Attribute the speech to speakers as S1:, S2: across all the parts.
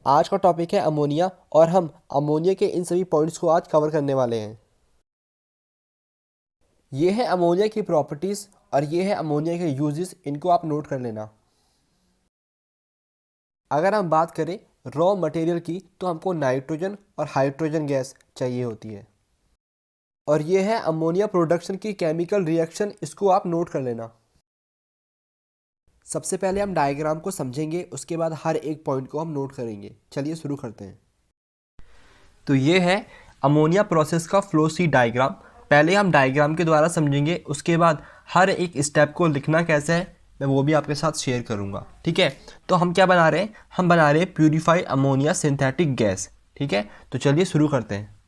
S1: आज का टॉपिक है अमोनिया और हम अमोनिया के इन सभी पॉइंट्स को आज कवर करने वाले हैं। ये है अमोनिया की प्रॉपर्टीज़ और ये है अमोनिया के यूजेस, इनको आप नोट कर लेना। अगर हम बात करें रॉ मटेरियल की तो हमको नाइट्रोजन और हाइड्रोजन गैस चाहिए होती है और ये है अमोनिया प्रोडक्शन की केमिकल रिएक्शन, इसको आप नोट कर लेना। सबसे पहले हम डायग्राम को समझेंगे, उसके बाद हर एक पॉइंट को हम नोट करेंगे। चलिए शुरू करते हैं। तो ये है अमोनिया प्रोसेस का फ्लो सी डायग्राम। पहले हम डायग्राम के द्वारा समझेंगे, उसके बाद हर एक स्टेप को लिखना कैसे है मैं वो भी आपके साथ शेयर करूंगा। ठीक है, तो हम क्या बना रहे हैं, हम बना रहे हैं प्यूरिफाइड अमोनिया सिंथेटिक गैस। ठीक है, तो चलिए शुरू करते हैं।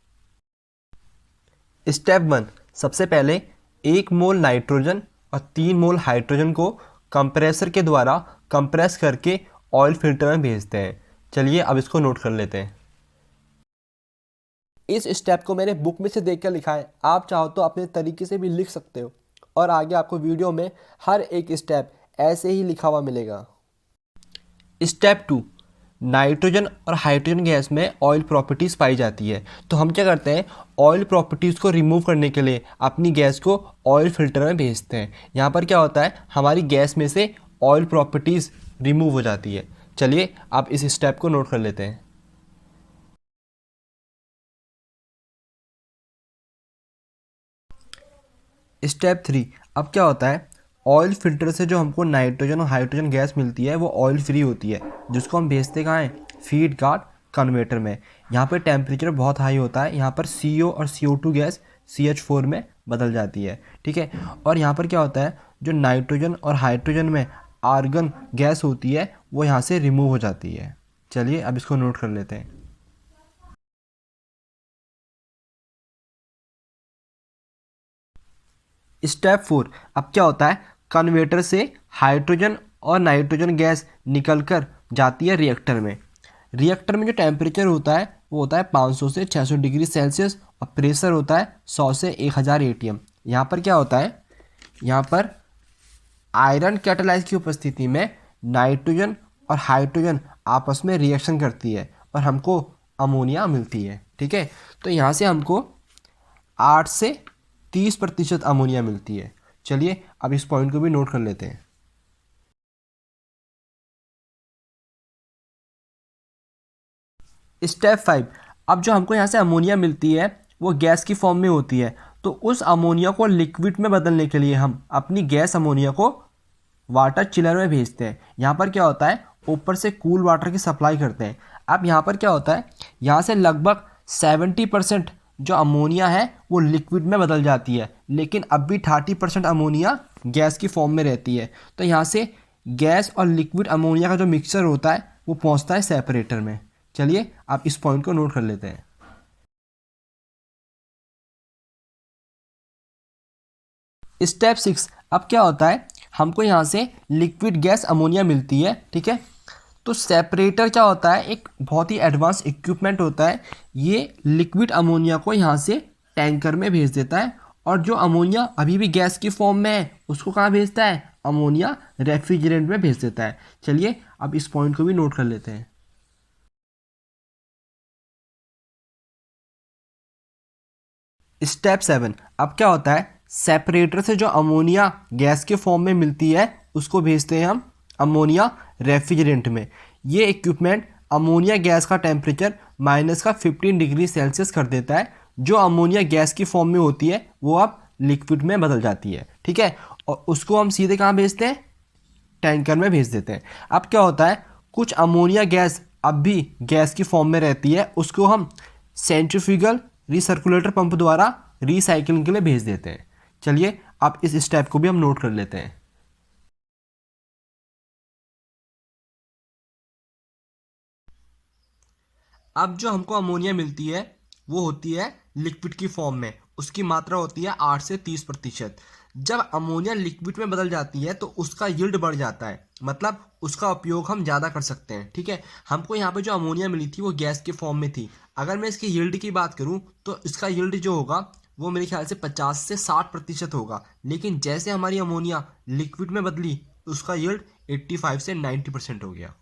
S1: स्टेप 1, सबसे पहले 1 मोल नाइट्रोजन और 3 मोल हाइड्रोजन को कंप्रेसर के द्वारा कंप्रेस करके ऑयल फिल्टर में भेजते हैं। चलिए अब इसको नोट कर लेते हैं। इस स्टेप को मैंने बुक में से देख कर लिखा है, आप चाहो तो अपने तरीके से भी लिख सकते हो और आगे आपको वीडियो में हर एक स्टेप ऐसे ही लिखा हुआ मिलेगा। स्टेप 2, नाइट्रोजन और हाइड्रोजन गैस में ऑयल प्रॉपर्टीज़ पाई जाती है। तो हम क्या करते हैं, ऑयल प्रॉपर्टीज़ को रिमूव करने के लिए अपनी गैस को ऑयल फिल्टर में भेजते हैं। यहाँ पर क्या होता है, हमारी गैस में से ऑयल प्रॉपर्टीज़ रिमूव हो जाती है। चलिए आप इस स्टेप को नोट कर लेते हैं। स्टेप 3, अब क्या होता है, ऑयल फिल्टर से जो हमको नाइट्रोजन और हाइड्रोजन गैस मिलती है वो ऑयल फ्री होती है, जिसको हम भेजते कहाँ हैं, फीड गार्ड कन्वर्टर में। यहाँ पर टेम्परेचर बहुत हाई होता है, यहाँ पर CO और CO2 गैस CH4 में बदल जाती है। ठीक है, और यहाँ पर क्या होता है, जो नाइट्रोजन और हाइड्रोजन में आर्गन गैस होती है वो यहाँ से रिमूव हो जाती है। चलिए अब इसको नोट कर लेते हैं। स्टेप 4, अब क्या होता है, कन्वर्टर से हाइड्रोजन और नाइट्रोजन गैस निकलकर जाती है रिएक्टर में। रिएक्टर में जो टेम्परेचर होता है वो होता है 500 से 600 डिग्री सेल्सियस और प्रेशर होता है 100 से 1000 ATM। यहाँ पर क्या होता है, यहाँ पर आयरन कैटालाइज की उपस्थिति में नाइट्रोजन और हाइड्रोजन आपस में रिएक्शन करती है और हमको अमोनिया मिलती है। ठीक है, तो यहाँ से हमको 8 से 30% अमोनिया मिलती है। चलिए अब इस पॉइंट को भी नोट कर लेते हैं। स्टेप 5, अब जो हमको यहाँ से अमोनिया मिलती है वो गैस की फॉर्म में होती है, तो उस अमोनिया को लिक्विड में बदलने के लिए हम अपनी गैस अमोनिया को वाटर चिलर में भेजते हैं। यहाँ पर क्या होता है, ऊपर से कूल वाटर की सप्लाई करते हैं। अब यहाँ पर क्या होता है, यहाँ से लगभग 70% जो अमोनिया है वो लिक्विड में बदल जाती है, लेकिन अब भी 30% अमोनिया गैस की फॉर्म में रहती है। तो यहाँ से गैस और लिक्विड अमोनिया का जो मिक्सचर होता है वो पहुँचता है सेपरेटर में। चलिए आप इस पॉइंट को नोट कर लेते हैं। स्टेप 6, अब क्या होता है, हमको यहाँ से लिक्विड गैस अमोनिया मिलती है। ठीक है, तो सेपरेटर क्या होता है, एक बहुत ही एडवांस इक्विपमेंट होता है। ये लिक्विड अमोनिया को यहाँ से टैंकर में भेज देता है और जो अमोनिया अभी भी गैस की फॉर्म में है उसको कहाँ भेजता है, अमोनिया रेफ्रिजरेंट में भेज देता है। चलिए अब इस पॉइंट को भी नोट कर लेते हैं। स्टेप 7, अब क्या होता है, सेपरेटर से जो अमोनिया गैस के फॉर्म में मिलती है उसको भेजते हैं हम अमोनिया रेफ्रिजरेंट में। ये इक्विपमेंट अमोनिया गैस का टेम्परेचर -15 डिग्री सेल्सियस कर देता है। जो अमोनिया गैस की फॉर्म में होती है वो अब लिक्विड में बदल जाती है। ठीक है, और उसको हम सीधे कहाँ भेजते हैं, टैंकर में भेज देते हैं। अब क्या होता है, कुछ अमोनिया गैस अब भी गैस की फॉर्म में रहती है, उसको हम सेंट्रीफ्यूगल रिसर्कुलेटर पंप द्वारा रिसाइकलिंग के लिए भेज देते हैं। चलिए आप इस स्टेप को भी हम नोट कर लेते हैं। अब जो हमको अमोनिया मिलती है वो होती है लिक्विड की फॉर्म में, उसकी मात्रा होती है 8 से 30%। जब अमोनिया लिक्विड में बदल जाती है तो उसका यील्ड बढ़ जाता है, मतलब उसका उपयोग हम ज़्यादा कर सकते हैं। ठीक है, हमको यहाँ पे जो अमोनिया मिली थी वो गैस के फॉर्म में थी। अगर मैं इसकी यील्ड की बात करूँ तो इसका यील्ड जो होगा वो मेरे ख्याल से 50 से 60% होगा, लेकिन जैसे हमारी अमोनिया लिक्विड में बदली उसका यील्ड 85 से 90% हो गया।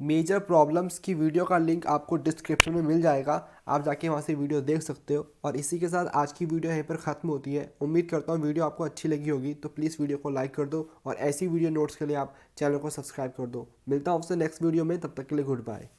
S1: मेजर प्रॉब्लम्स की वीडियो का लिंक आपको डिस्क्रिप्शन में मिल जाएगा, आप जाके वहाँ से वीडियो देख सकते हो। और इसी के साथ आज की वीडियो यहीं पर ख़त्म होती है। उम्मीद करता हूँ वीडियो आपको अच्छी लगी होगी, तो प्लीज़ वीडियो को लाइक कर दो और ऐसी वीडियो नोट्स के लिए आप चैनल को सब्सक्राइब कर दो। मिलता हूँ आपसे नेक्स्ट वीडियो में, तब तक के लिए गुड बाय।